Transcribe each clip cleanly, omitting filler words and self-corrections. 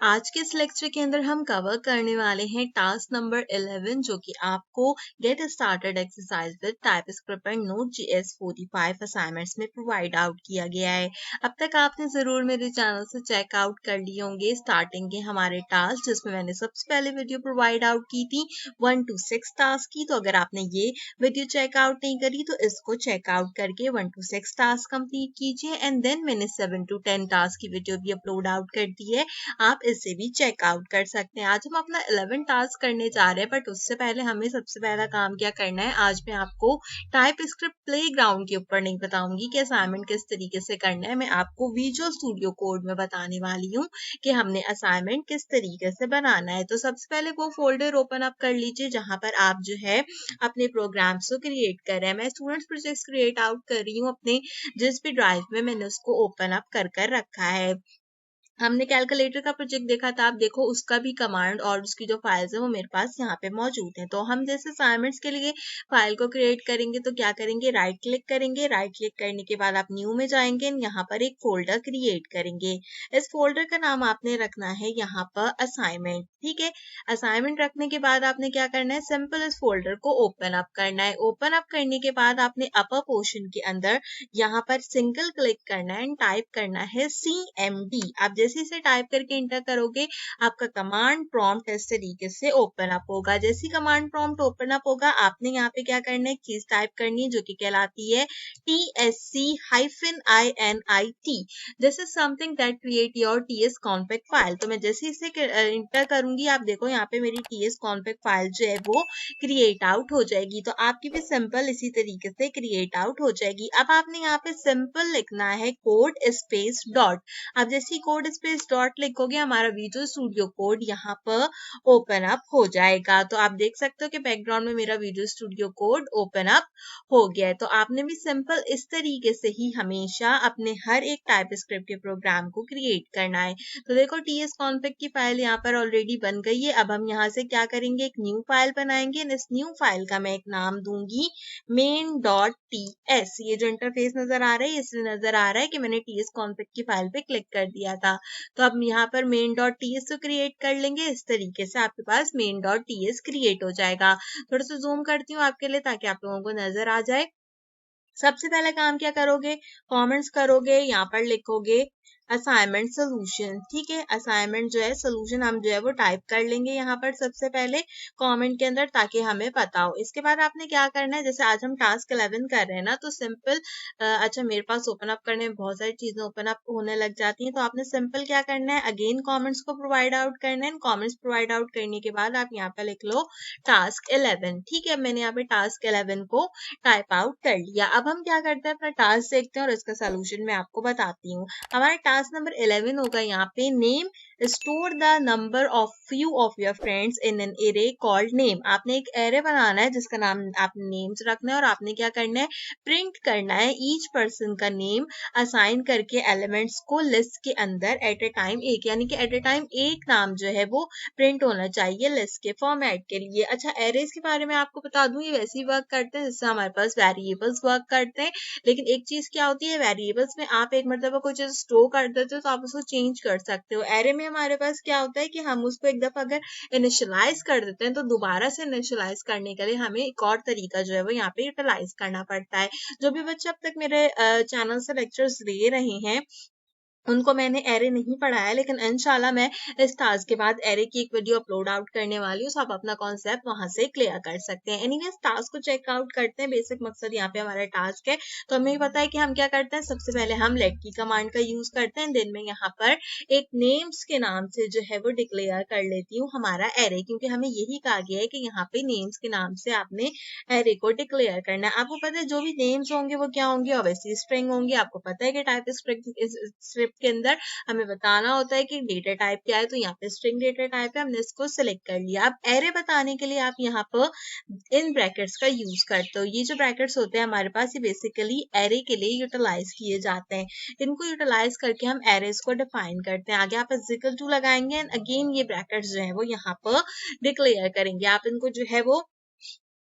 आज के इस लेक्चर के अंदर हम कवर करने वाले हैं टास्क नंबर 11 जो कि आपको get started exercise with TypeScript and नोट.js 45 असाइनमेंट्स में प्रोवाइड आउट किया गया है। अब तक आपने जरूर मेरे चैनल से चेकआउट कर लिए होंगे स्टार्टिंग के हमारे टास्क, जिसमें मैंने सबसे पहले वीडियो प्रोवाइड आउट की थी 1 to 6 टास्क की। तो अगर आपने ये वीडियो चेकआउट नहीं करी तो इसको चेकआउट करके 1 to 6 टास्क कंप्लीट कीजिए। एंड देन मैंने 7 to 10 टास्क की वीडियो भी अपलोड आउट कर दी है, आप इसे भी चेकआउट कर सकते हैं। आज हम अपना 11 टास्क करने जा रहे हैं, बट उससे पहले हमें सबसे पहला काम क्या करना है। आज मैं आपको टाइपस्क्रिप्ट प्लेग्राउंड के ऊपर नहीं बताऊंगी कि असाइनमेंट किस तरीके से करना है, मैं आपको विजुअल स्टूडियो कोड में बताने वाली हूँ कि हमने असाइनमेंट किस तरीके से बनाना है। तो सबसे पहले वो फोल्डर ओपन अप कर लीजिए जहां पर आप जो है अपने प्रोग्राम्स को क्रिएट कर रहे हैं। मैं स्टूडेंट्स प्रोजेक्ट क्रिएट आउट कर रही हूँ अपने जिस भी ड्राइव में मैंने उसको ओपन अप कर रखा है। हमने कैलकुलेटर का प्रोजेक्ट देखा था, आप देखो उसका भी कमांड और उसकी जो फाइल्स है वो मेरे पास यहाँ पे मौजूद है। तो हम जैसे असाइनमेंट्स के लिए फाइल को क्रिएट करेंगे तो क्या करेंगे, राइट क्लिक करेंगे। राइट क्लिक करने के बाद आप न्यू में जाएंगे, यहाँ पर एक फोल्डर क्रिएट करेंगे। इस फोल्डर का नाम आपने रखना है यहाँ पर असाइनमेंट, ठीक है। असाइनमेंट रखने के बाद आपने क्या करना है, सिंपल इस फोल्डर को ओपन अप करना है। ओपन अप करने के बाद आपने अपर पोर्शन के अंदर यहाँ पर सिंगल क्लिक करना है एंड टाइप करना है CMD। आप जैसे इसे टाइप करके इंटर करोगे आपका कमांड प्रॉम्प्ट इस तरीके से ओपन अप होगा। जैसी कमांड प्रॉम्प्ट ओपन अप होगा आपने यहाँ पे क्या करना है, चीज टाइप करनी है जो कि कहलाती है TSC-INIT। This is something that create your TS config file. तो मैं जैसे इसे इंटर करूंगी आप देखो यहाँ पे मेरी TS कॉन्फिग फाइल जो है वो क्रिएट आउट हो जाएगी। तो आपकी भी सिंपल इसी तरीके से क्रिएट आउट हो जाएगी। अब आपने यहाँ पे सिंपल लिखना है कोड स्पेस डॉट। अब जैसे ही कोड स्पेस डॉट लिखोगे हमारा विजुअल स्टूडियो कोड यहाँ पर ओपन अप हो जाएगा। तो आप देख सकते हो कि बैकग्राउंड में मेरा visual studio code open up हो गया है। तो आपने भी सिंपल इस तरीके से ही हमेशा अपने हर एक टाइपस्क्रिप्ट के प्रोग्राम को क्रिएट करना है। तो देखो TS कॉन्फिग की फाइल यहाँ पर ऑलरेडी बन गई है। अब हम यहाँ से क्या करेंगे, एक न्यू फाइल बनाएंगे। इस न्यू फाइल का मैं एक नाम दूंगी main.ts। ये जो इंटरफेस नजर आ रहा है इसलिए नजर आ रहा है कि मैंने TS कॉन्फिग की फाइल पे क्लिक कर दिया था। तो अब यहाँ पर main.ts तो क्रिएट कर लेंगे, इस तरीके से आपके पास main.ts क्रिएट हो जाएगा। थोड़ा सा जूम करती हूँ आपके लिए ताकि आप लोगों को नजर आ जाए। सबसे पहले काम क्या करोगे, कमेंट्स करोगे, यहाँ पर लिखोगे असाइनमेंट सोल्यूशन, ठीक है। असाइनमेंट जो है सोल्यूशन हम जो है वो टाइप कर लेंगे यहाँ पर सबसे पहले कमेंट के अंदर ताकि हमें पता हो। इसके बाद आपने क्या करना है, जैसे आज हम टास्क 11 कर रहे हैं ना, तो सिंपल अच्छा मेरे पास ओपन अप करने में बहुत सारी चीजें ओपन अप होने लग जाती हैं। तो आपने सिंपल क्या करना है, अगेन कॉमेंट्स को प्रोवाइड आउट करना है। कॉमेंट्स प्रोवाइड आउट करने के बाद आप यहाँ पर लिख लो टास्क 11, ठीक है। मैंने यहाँ पे टास्क 11 को टाइप आउट कर लिया। अब हम क्या करते हैं, अपना टास्क देखते हैं और इसका सोल्यूशन मैं आपको बताती हूँ। हमारा टास्क नंबर 11 होगा यहाँ पे name store the number of few of your friends in an array called name. आपने एक एरे बनाना है जिसका नाम आपने नेम्स रखना है और आपने क्या करना है, प्रिंट करना है ईच पर्सन का नेम असाइन करके एलिमेंट्स को लिस्ट के अंदर एट ए टाइम एक, यानी कि एट ए टाइम एक नाम जो है वो प्रिंट होना चाहिए लिस्ट के फॉर्मेट के लिए। अच्छा एरेज के बारे में आपको बता दूं, ये वैसे ही वर्क करते हैं जिससे हमारे पास वेरिएबल्स वर्क करते हैं। लेकिन एक चीज क्या होती है, वेरिएबल्स में आप एक मतलब कोई चीज स्टोर कर देते हो तो आप उसको चेंज कर सकते हो। एरे में हमारे पास क्या होता है कि हम उसको एक दफा अगर इनिशियलाइज कर देते हैं तो दोबारा से इनिशियलाइज करने के लिए हमें एक और तरीका जो है वो यहाँ पे यूटिलाइज करना पड़ता है। जो भी बच्चे अब तक मेरे चैनल से लेक्चर्स ले रहे हैं उनको मैंने एरे नहीं पढ़ाया, लेकिन इंशाल्लाह मैं इस टास्क के बाद एरे की एक वीडियो अपलोड आउट करने वाली हूँ, तो आप अपना कॉन्सेप्ट वहां से क्लियर कर सकते हैं। एनीवेज टास्क को चेक आउट करते हैं। बेसिक मकसद यहाँ पे हमारा टास्क है, तो हमें पता है कि हम क्या करते हैं। सबसे पहले हम लेट की कमांड का यूज करते हैं, देन में यहाँ पर एक नेम्स के नाम से जो है वो डिक्लेयर कर लेती हूँ हमारा एरे, क्योंकि हमें यही कहा गया है कि यहाँ पे नेम्स के नाम से आपने एरे को डिक्लेयर करना है। आपको पता है जो भी नेम्स होंगे वो क्या होंगे, ऑब्वियसली स्ट्रिंग होंगे। आपको पता है कि टाइप स्क्रिप्ट के अंदर हमें बताना होता है कि डेटा टाइप क्या है, तो यहाँ पे स्ट्रिंग डेटा टाइप है, हमने इसको सिलेक्ट कर लिया। अब एरे बताने के लिए आप यहाँ पर इन ब्रैकेट्स का यूज करते हो। ये जो ब्रैकेट्स होते हैं हमारे पास ये बेसिकली एरे के लिए यूटिलाइज किए जाते हैं। इनको यूटिलाइज करके हम एरेज को डिफाइन करते हैं। आगे आप इक्वल टू लगाएंगे एंड अगेन ये ब्रैकेट्स जो है वो यहाँ पर डिक्लेयर करेंगे। आप इनको जो है वो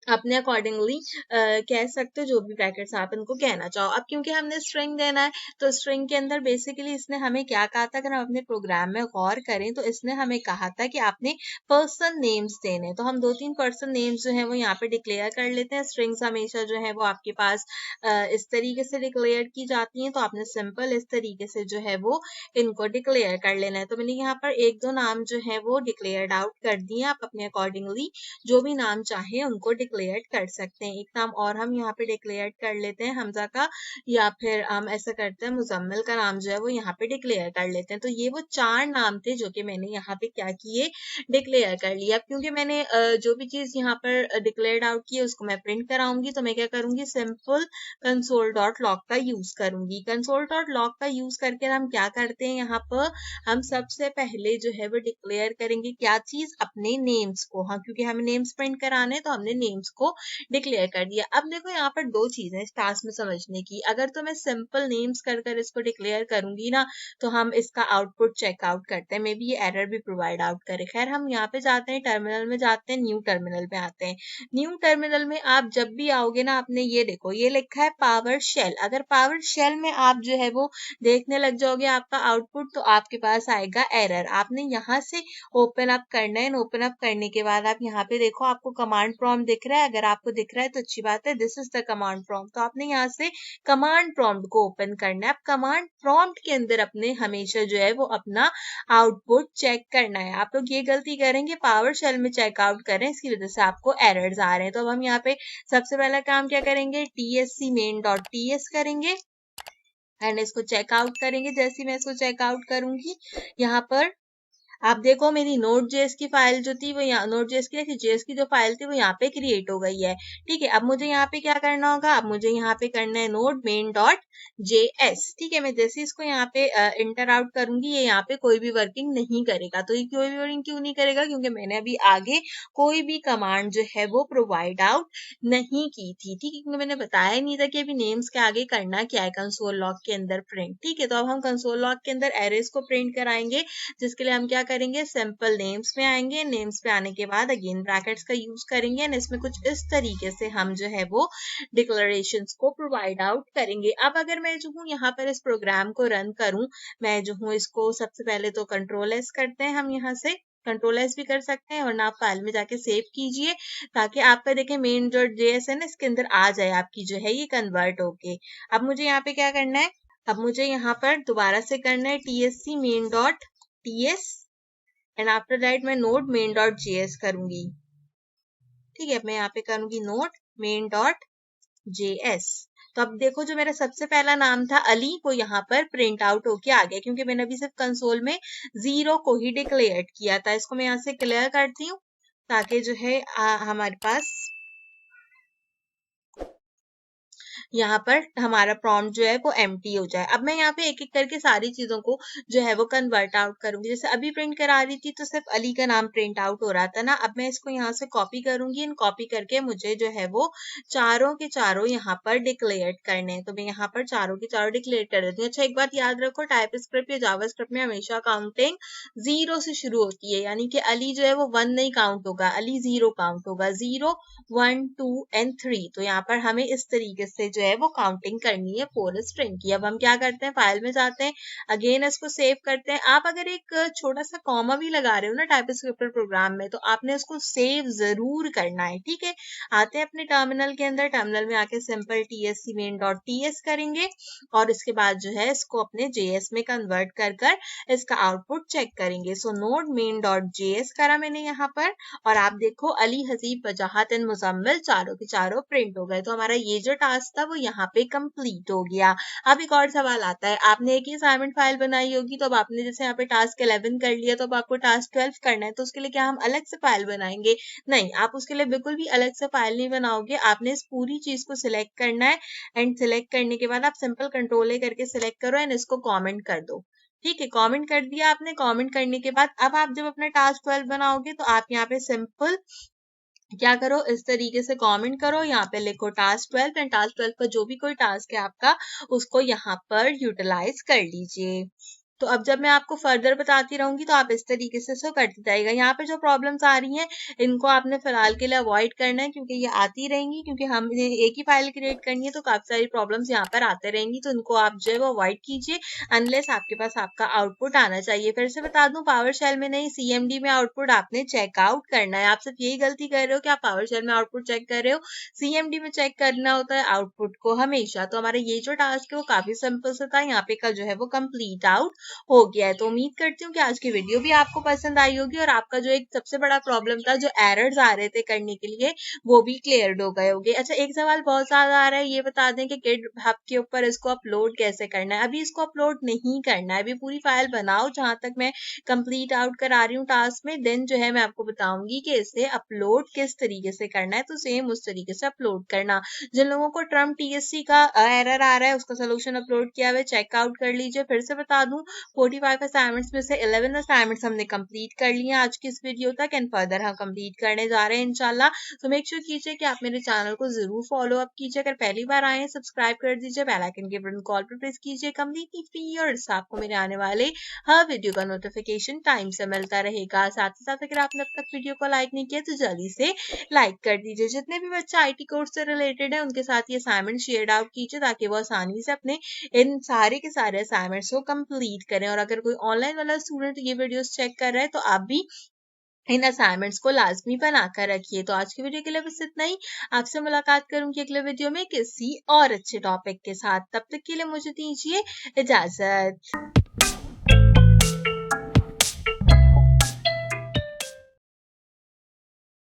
अपने अकॉर्डिंगली कह सकते हो, जो भी ब्रैकेट्स आप इनको कहना चाहो। अब क्योंकि हमने स्ट्रिंग देना है तो स्ट्रिंग के अंदर बेसिकली इसने हमें क्या कहा था, अगर हम अपने प्रोग्राम में गौर करें तो इसने हमें कहा था कि आपने पर्सन नेम्स देने, तो हम 2-3 पर्सन नेम्स जो है वो यहाँ पे डिक्लेयर कर लेते हैं। स्ट्रिंग्स हमेशा जो है वो आपके पास इस तरीके से डिक्लेयर की जाती हैं, तो आपने सिंपल इस तरीके से जो है वो इनको डिक्लेयर कर लेना है। तो मैंने यहाँ पर 1-2 नाम जो है वो डिक्लेयर्ड आउट कर दिए। आप अपने अकॉर्डिंगली जो भी नाम चाहे उनको डिक्लेयर कर सकते हैं। एक नाम और हम यहाँ पे डिक्लेयर कर लेते हैं हमजा का, या फिर हम ऐसा करते हैं मुजम्मिल का नाम जो है वो यहाँ पे डिक्लेयर कर लेते हैं। तो ये वो 4 नाम थे जो कि मैंने यहाँ पे क्या किए, डिक्लेयर कर लिया। अब क्योंकि मैंने जो भी चीज यहाँ पर डिक्लेयर्ड आउट की है उसको मैं प्रिंट कराऊंगी, तो मैं क्या करूंगी, सिंपल console.log का यूज करूंगी। console.log का यूज करके हम क्या करते हैं, यहाँ पर हम सबसे पहले जो है वो डिक्लेयर करेंगे क्या चीज, अपने नेम्स को। हाँ, क्योंकि हमें नेम्स प्रिंट कराने तो हमने नेम्स को डिक्लेयर कर दिया। अब देखो यहाँ पर 2 चीजें इस टास्क में समझने की। अगर तो मैं सिंपल नेम्स कर कर इसको डिक्लेयर करूंगी ना, तो हम इसका आउटपुट चेकआउट करते हैं, मे बी ये एरर भी प्रोवाइड आउट करे। खैर हम यहाँ पे जाते हैं, टर्मिनल में जाते हैं, न्यू टर्मिनल में आते हैं। न्यू टर्मिनल में आप जब भी आओगे ना, आपने ये देखो ये लिखा है पावर शेल। अगर पावर शेल में आप जो है वो देखने लग जाओगे आपका आउटपुट, तो आपके पास आएगा एरर। आपने यहाँ से ओपन अप करना है। ओपन अप करने के बाद आप यहाँ पे देखो, आपको कमांड प्रॉम्प्ट दिख रहा है। अगर आपको दिख रहा है तो अच्छी बात है, this is the command prompt. तो आपने यहाँ से कमांड प्रॉम्प्ट को ओपन करना है। अब कमांड प्रॉम्प्ट के अंदर अपने हमेशा जो है वो अपना आउटपुट चेक करना है। आप लोग ये गलती करेंगे, पावर शेल में चेकआउट करें, इसकी वजह से आपको एरर्स आ रहे हैं। तो अब हम यहाँ पे सबसे पहला काम क्या करेंगे, tsc main.ts करेंगे एंड इसको चेकआउट करेंगे। जैसे मैं इसको चेकआउट करूंगी, यहाँ पर आप देखो मेरी नोट जेएस की फाइल जो थी वो यहाँ, नोट जेएस की जेएस की जो फाइल थी वो यहाँ पे क्रिएट हो गई है। ठीक है, अब मुझे यहाँ पे क्या करना होगा, अब मुझे यहाँ पे करना है नोट मेन डॉट जेएस। ठीक है, मैं जैसे इसको यहाँ पे इंटर आउट करूंगी, ये यहाँ पे कोई भी वर्किंग नहीं करेगा। तो ये कोई भी वर्किंग क्यों नहीं करेगा, क्योंकि मैंने अभी आगे कोई भी कमांड जो है वो प्रोवाइड आउट नहीं की थी। ठीक है, क्योंकि मैंने बताया ही नहीं था कि अभी नेम्स के आगे करना क्या है कंसोल लॉग के अंदर प्रिंट। ठीक है, तो अब हम कंसोल लॉग के अंदर एरेज को प्रिंट कराएंगे, जिसके लिए हम क्या करेंगे, सिंपल नेम्स में आएंगे। नेम्स पे आने के बाद अगेन ब्रैकेट्स का यूज करेंगे एंड इसमें कुछ इस तरीके से हम जो है वो डिक्लेरेशंस को प्रोवाइड आउट करेंगे। अब अगर मैं जो हूँ यहाँ पर इस प्रोग्राम को रन करूँ, मैं जो हूँ इसको सबसे पहले तो कंट्रोल एस करते हैं, हम यहाँ से कंट्रोल एस भी कर सकते हैं, और आप फाइल में जाके सेव कीजिए ताकि आपका देखें मेन जो जेएस है ना इसके अंदर आ जाए, आपकी जो है ये कन्वर्ट होके। अब मुझे यहाँ पे क्या करना है, अब मुझे यहाँ पर दोबारा से करना है tsc main.ts and after that मैं नोड मेन डॉट जेएस करूंगी। ठीक है, मैं यहाँ पे करूंगी नोड मेन डॉट जेएस। तो अब देखो जो मेरा सबसे पहला नाम था अली, वो यहाँ पर प्रिंट आउट होके आ गया, क्योंकि मैंने अभी सिर्फ कंसोल में 0 को ही डिक्लेयर किया था। इसको मैं यहाँ से क्लियर करती हूँ ताकि जो है हमारे पास यहाँ पर हमारा प्रॉम्प्ट जो है वो एम्प्टी हो जाए। अब मैं यहाँ पे एक एक करके सारी चीजों को जो है वो कन्वर्ट आउट करूंगी। जैसे अभी प्रिंट करा रही थी तो सिर्फ अली का नाम प्रिंट आउट हो रहा था ना, अब मैं इसको यहाँ से कॉपी करूंगी एंड कॉपी करके मुझे जो है वो चारों के चारों यहाँ पर डिक्लेयर करने हैं। तो मैं यहाँ पर चारों के चारों डिक्लेयर कर देती हूँ। अच्छा, एक बात याद रखो, टाइप स्क्रिप्ट या जावा स्क्रिप्ट में हमेशा काउंटिंग 0 से शुरू होती है, यानी कि अली जो है वो 1 नहीं काउंट होगा, अली 0 काउंट होगा, 0 1 2 एंड 3। तो यहाँ पर हमें इस तरीके से जो है वो काउंटिंग करनी है पूरे स्ट्रिंग की। अब हम क्या करते हैं, फाइल में जाते हैं, अगेन इसको सेव करते हैं। आप अगर एक छोटा सा कॉमा भी लगा रहे हो ना टाइपस्क्रिप्ट प्रोग्राम में, तो आपने उसको सेव जरूर करना है। ठीक है, आते हैं अपने टर्मिनल के अंदर, टर्मिनल में आके सिंपल tsc main.ts करेंगे और इसके बाद जो है इसको अपने जेएस में कन्वर्ट कर कर इसका आउटपुट चेक करेंगे। सो नोड main.js करा मैंने यहाँ पर, और आप देखो अली, हसीब, वजाहत एंड मुजम्मिल चारों के चारों प्रिंट हो गए। तो हमारा ये जो टास्क था वो यहाँ पे कंप्लीट हो गया। अब एक और सवाल आता है, आपने एक ही असाइनमेंट फाइल बनाई होगी, तो अब आपने जैसे यहाँ पे टास्क 11 कर लिया, तो अब आपको टास्क 12 करना है, तो उसके लिए क्या हम अलग से फाइल बनाएंगे? नहीं, आप उसके लिए बिल्कुल भी अलग से फाइल नहीं बनाओगे। आपने इस पूरी चीज को सिलेक्ट करना है एंड सिलेक्ट करने के बाद आप सिंपल कंट्रोल ए करके सिलेक्ट करो एंड इसको कॉमेंट कर दो। ठीक है, कमेंट कर दिया आपने। कमेंट करने के बाद अब आप जब अपना टास्क 12 बनाओगे तो आप यहाँ पे सिंपल क्या करो, इस तरीके से कमेंट करो, यहाँ पे लिखो टास्क 12 एंड टास्क 12 का जो भी कोई टास्क है आपका उसको यहाँ पर यूटिलाइज कर लीजिए। तो अब जब मैं आपको फर्दर बताती रहूंगी तो आप इस तरीके से इसको करते जाइएगा। यहाँ पे जो प्रॉब्लम्स आ रही हैं इनको आपने फिलहाल के लिए अवॉइड करना है, क्योंकि ये आती रहेंगी, क्योंकि हमने एक ही फाइल क्रिएट करनी है तो काफी सारी प्रॉब्लम्स यहाँ पर आते रहेंगी, तो इनको आप जो है वो अवॉइड कीजिए अनलेस आपके पास आपका आउटपुट आना चाहिए। फिर से बता दूं, पावर शेल में नहीं, सीएमडी में आउटपुट आपने चेकआउट करना है। आप सिर्फ यही गलती कर रहे हो कि आप पावर शेल में आउटपुट चेक कर रहे हो, सीएमडी में चेक करना होता है आउटपुट को हमेशा। तो हमारा ये जो टास्क है वो काफी सिंपल से था, यहाँ पे का जो है वो कंप्लीट आउट हो गया है। तो उम्मीद करती हूँ कि आज की वीडियो भी आपको पसंद आई होगी और आपका जो एक सबसे बड़ा प्रॉब्लम था, जो एरर्स आ रहे थे करने के लिए, वो भी क्लियर हो गए होंगे। अच्छा, एक सवाल बहुत ज्यादा आ रहा है, ये बता दें कि गिटहब के ऊपर इसको अपलोड कैसे करना है। अभी इसको अपलोड नहीं करना है, अभी पूरी फाइल बनाओ जहां तक मैं कंप्लीट आउट करा रही हूँ टास्क में, देन जो है मैं आपको बताऊंगी कि इसे अपलोड किस तरीके से करना है। तो सेम उस तरीके से अपलोड करना। जिन लोगों को ट्रम्प टीएससी का एरर आ रहा है उसका सोल्यूशन अपलोड किया हुआ है, चेकआउट कर लीजिए। फिर से बता दूं, 45 असाइनमेंट्स में से 11 असाइनमेंट्स हमने कंप्लीट कर लिए हैं आज की इस वीडियो तक, एंड फर्दर हम कंप्लीट करने जा रहे हैं इंशाल्लाह। तो मेक श्योर कीजिए कि आप मेरे चैनल को जरूर फॉलो अप कीजिए। अगर पहली बार आए हैं सब्सक्राइब कर दीजिए, बेल आइकन के बटन कॉल पर प्रेस कीजिए। कंप्लीटली फ्री और इससे आपको मेरे आने वाले हर वीडियो का नोटिफिकेशन टाइम से मिलता रहेगा। साथ ही साथ अगर आपने अब तक वीडियो को लाइक नहीं किया तो जल्दी से लाइक कर दीजिए। जितने भी बच्चे आईटी कोर्स से रिलेटेड है उनके साथ ये असाइनमेंट शेयर आउट कीजिए, ताकि वो आसानी से अपने इन सारे के सारे असाइनमेंट्स को कंप्लीट करें। और अगर कोई ऑनलाइन वाला स्टूडेंट ये वीडियोस चेक कर रहा है तो आप भी इन असाइनमेंट्स को लाजमी बनाकर रखिए। तो आज की वीडियो के लिए बस इतना ही। आपसे मुलाकात करूंगी अगले वीडियो में किसी और अच्छे टॉपिक के साथ। तब तक के लिए मुझे दीजिए इजाजत।